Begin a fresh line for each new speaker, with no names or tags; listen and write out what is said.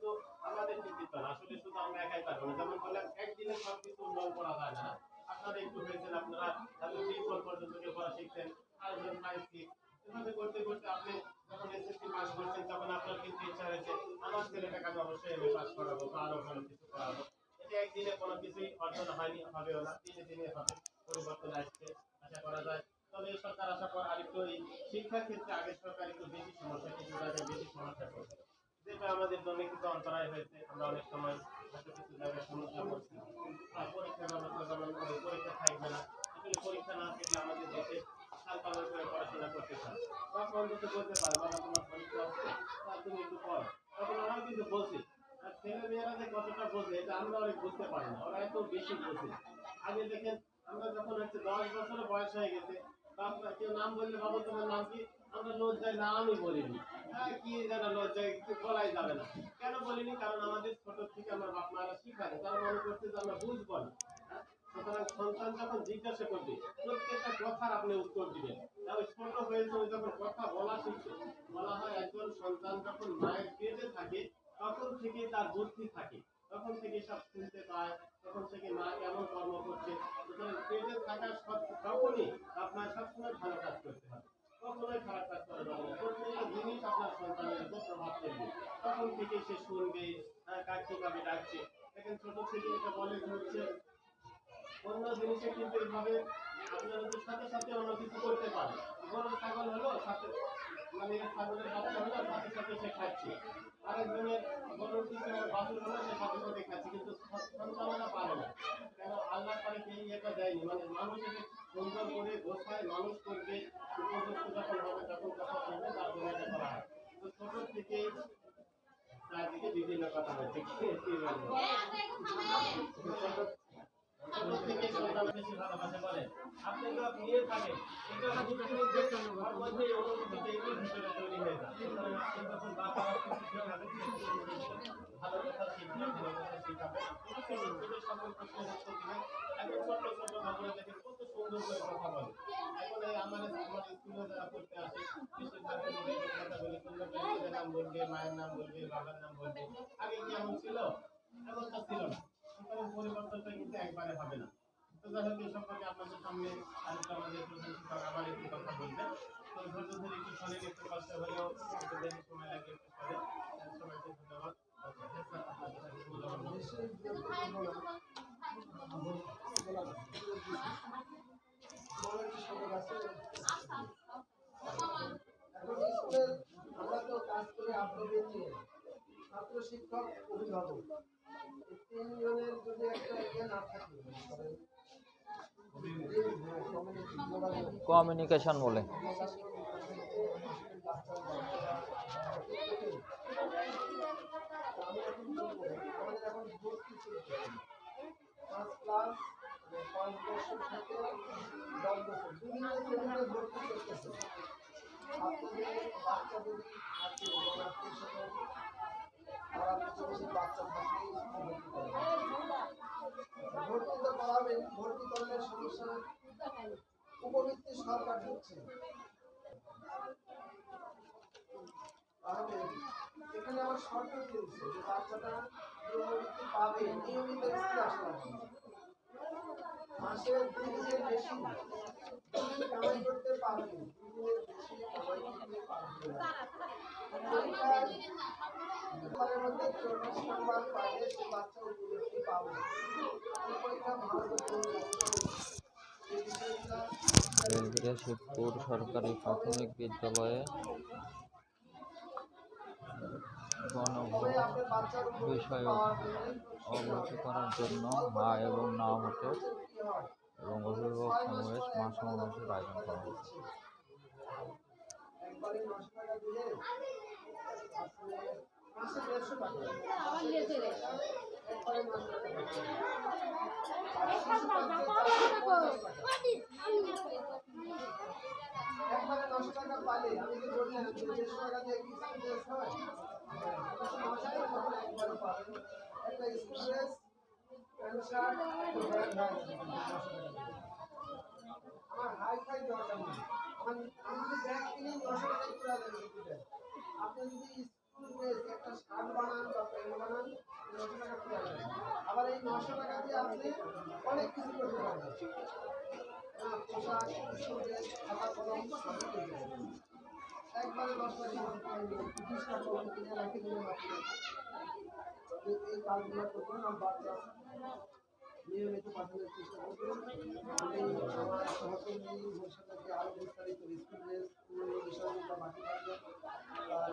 কিন্তু আমাদের চিন্তিত না। আসলে শুধু আমরা একাই পারবো না। যেমন বললাম একদিনে সবকিছু উন্নয়ন করা যায় না। আপনারা একটু হয়েছেন, আপনারা হয়তো প্রি-4 পর্যন্ত পড়া শিখছেন, আরেকজন 5, 6 এভাবে করতে করতে আপনি যখন এসএসসি পাস করছেন তখন আপনার কিন্তু ইচ্ছা হয়েছে আমার ছেলেটাকে আমি অবশ্যই এমএ পাস করাবো বা আরো ভালো কিছু করাবো। এটা একদিনে কোনো কিছুই অর্জন হয়নি, হবেও না, দিনে দিনে হবে, পরিবর্তন আসছে, আশা করা যায়। তবে এই সরকার আসার পর আরেকটু এই শিক্ষার ক্ষেত্রে আগের সরকার একটু বেশি সমস্যা, কিছু জায়গায় বেশি সমস্যা করছে, যেটা আমাদের জন্য কিছু অন্তরায় হয়েছে। আমরা অনেক সময় হয়তো কিছু জায়গায় সমস্যা করছি। পরীক্ষার ব্যবস্থা যেমন পরীক্ষা থাকবে না, আসলে পরীক্ষা না থাকলে আমাদের দেশে সাল পালন করে পড়াশোনা করতে চায়, তখন অন্তত বলতে পারে বাবা তোমার পরীক্ষা আসছে, তুমি একটু পড়ো। তখন আমরাও কিন্তু বলছি। আর ছেলে মেয়েরা যে কতটা বোঝে এটা আমরা অনেক বুঝতে পারি না, ওরা এত বেশি বোঝে। আগে দেখেন আমরা যখন হচ্ছে 10 বছর বয়স হয়ে গেছে, কেউ নাম বললে বাবু তোমার নাম কি, আমরা লজ্জায় নামই বলিনি। হ্যাঁ কি যেন লজ্জায় কিছু বলাই যাবে না, কেন বলিনি? কারণ আমাদের ছোট থেকে আমার বাপ মারা শিখায়, তারা মনে করছে যে আমরা বুঝবো না। সুতরাং সন্তান যখন জিজ্ঞাসা করবে প্রত্যেকটা কথার আপনি উত্তর দিবেন। ওই ছোট হয়েছে ওই যখন কথা বলা শিখছে, বলা হয় একজন সন্তান যখন মায়ের পেটে থাকে তখন থেকে তার বুদ্ধি থাকে, তখন থেকে সব শুনতে পায়, তখন থেকে মা কেমন কর্ম করছে। সুতরাং পেটে থাকা তখনই আপনার সবসময় ভালো কাজ করতে হবে, কখনোই খারাপ কাজ করা যাবে না। প্রত্যেকটা জিনিস আপনার সন্তানের উপর প্রভাব ফেলবে, তখন থেকে সে শুনবে কাজ কিভাবে ডাকছে। দেখেন ছোট থেকে এটা বলে হচ্ছে অন্য জিনিসে কিন্তু এইভাবে আপনারা যে সাথে সাথে অন্য কিছু করতে পারে। গরু ছাগল হলো সাথে, মানে ছাগলের বাচ্চা হলো সাথে সাথে সে খাচ্ছে, আরেকজনের গরুর কিছু বাছুর হলো সে সাথে সাথে খাচ্ছে, কিন্তু সন্তানেরা পারে না। কেন? আল্লাহ তারা এই এটা দেয়নি, মানে মানুষ একে সুন্দর করে গোছায় মানুষ করবে, উপযুক্ত যখন হবে তখন কথা শুনবে, তার জন্য এটা করা হয়। তো ছোট থেকেই চারদিকে বিভিন্ন কথা হচ্ছে, কি বলবো, ছোট থেকে সন্তান বেশি ভালোবাসে বলে। আপনি তো নিয়ে থাকেন, এটা ওর মধ্যে এই অনুভূতিটা এগুলোর ভিতরে তৈরি হয়ে যায়। সুতরাং আপনি যখন বাবা শিখাবেন, ভালো কথা শিখবেন, ভালো কথা শিখাবেন, ছোট থেকে সকল প্রশ্নের উত্তর দিবেন। এখন ছোট ছোট বাবুরা দেখেন কত সুন্দর করে কথা বলে। এখন এই আমার স্কুলে যারা পড়তে আসে বেশিরভাগ কথা বলে, সুন্দর করে নিজের নাম বলবে, মায়ের নাম বলবে, বাবার নাম বলবে। আগে কি এমন ছিল? এমনটা ছিল না। সুতরাং পরিবর্তনটা কিন্তু একবারে হবে না। তো যাই হোক, এই সম্পর্কে আপনাদের সামনে আরেকটু আমাদের প্রধান শিক্ষক আবার একটু কথা বলবেন। তো ধৈর্য ধরে একটু শোনেন, একটু কষ্ট হলেও একটু বেশি সময় লাগে একটু শোনেন। সবাইকে ধন্যবাদ।
আমরা তো কাজ করি আপনাদের নিয়ে, ছাত্র শিক্ষক অভিভাবক, এই তিনজনের যদি একটা ইয়ে না থাকে,
কমিউনিকেশন বলে,
আমাদের এখন ভর্তি চলছে 5 ক্লাস 5 বছর থেকে 10 বছর বিভিন্ন শ্রেণীতে ভর্তি করতেছে। আপনাদের বাচ্চা যদি থাকে এবং আত্মীয় স্বজন আর প্রতিবেশীর বাচ্চা থাকে ভর্তি তো করাবেন, ভর্তি করলে সমস্যা উপবৃত্তি সরকার দিচ্ছে। তাহলে এখানে আমার শর্ত দিয়েছে যে বাচ্চাটা উপবৃত্তি পাবে নিয়মিত স্কুলে আসতে হবে, মাসে 2 দিনের বেশি কামাই করতে পারবে, 2 দিনের বেশি কামাই করতে পারবে না। পরীক্ষার মধ্যে 24 নাম্বার পাইলে সে বাচ্চা উপবৃত্তি পাবে। পরীক্ষা ভালো করতে হবে।
বেলঘরিয়া শিবপুর সরকারি প্রাথমিক বিদ্যালয়ে গণভোট বিষয়ে অবগত করার জন্য মা এবং না ভোটের এবং অভিভাবক সমাবেশ মা সমাবেশের আয়োজন করা হয়েছে।
একবারে 9 টাকা পালে আমি তো বললাম যে 150 টাকা দিয়ে কি স্কুল হয়, 9 টাকা একবারে পাবেন একটা স্কুল ড্রেস, প্যান্ট শার্ট, আমার হাই ফাই দরকার নেই। আমি যদি ব্যাগ কিনি 9 টাকা পুরো দেবেন। আপনি যদি স্কুল ড্রেস একটা শার্ট বানান বা প্যান্ট 900 টাকা ফ্রি আসবে। আবার এই 900 টাকা দিয়ে আপনি অনেক কিছু করতে পারবেন। পোশাক, স্কুল ড্রেস, খাতা কলম সবই পেয়ে যাবেন। একবারে 10 টাকা ডিপোজিট করবেন, 20টা কলম কিনে রেখে দিলেন আপনি। এই কাজগুলো করবেন আর বাচ্চা নিয়মিত পাঠানোর চেষ্টা করবেন। আমি আমার সহকর্মী মোর সাথে আরো বিস্তারিত স্কুল ড্রেস বিষয়গুলো বাকি থাকবে। আর